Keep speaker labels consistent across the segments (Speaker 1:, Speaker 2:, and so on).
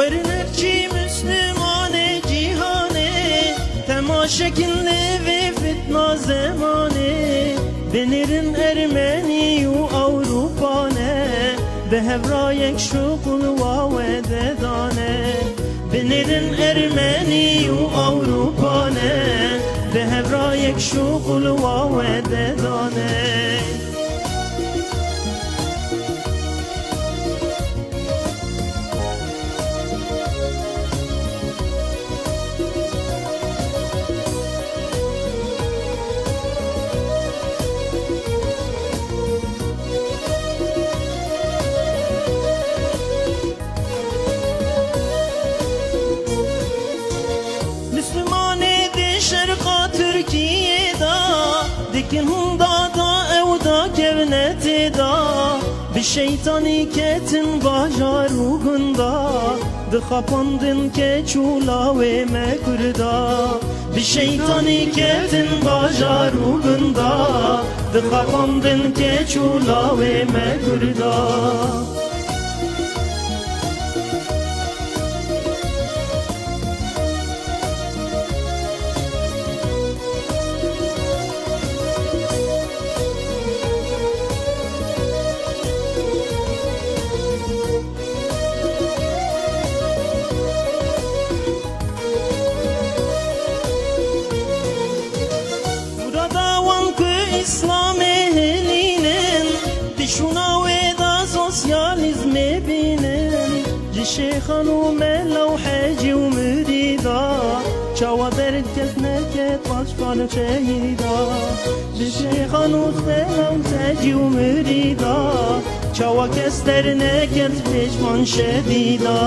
Speaker 1: ورنرچی مسلمانه جیهانه تماشاکنه و فتنا زمانه بنرن ارمنی و اوروپانه به هورایک شغل و وددانه بنرن ارمنی و اوروپانه به هورایک شغل و وددانه دکن هندا دا او دا کونت دا به شیطانی کتن باجار و گندا دخپاندن که چولا و مکردا به شیطانی کتن باجار و گندا دخپاندن که چولا و مکردا İslam ehlinin dişuna ve da sosyalizm binin Cişehan u melav hacı u mürida Çava berk kesneket başkanı şehida Cişehan u melav hacı u mürida Çava kesterneket peşman şedida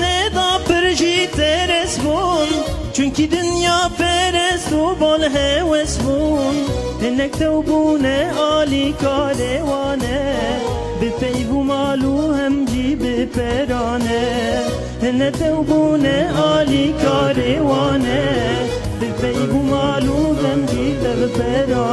Speaker 1: ne da perji teres bun Çünkü dünya perest u bol heves bun Hinek tevbune ali karevane Bi peyvu malu hem cibi perane Hinek tevbune ali karevane Bi peyvu malu hem cibi perane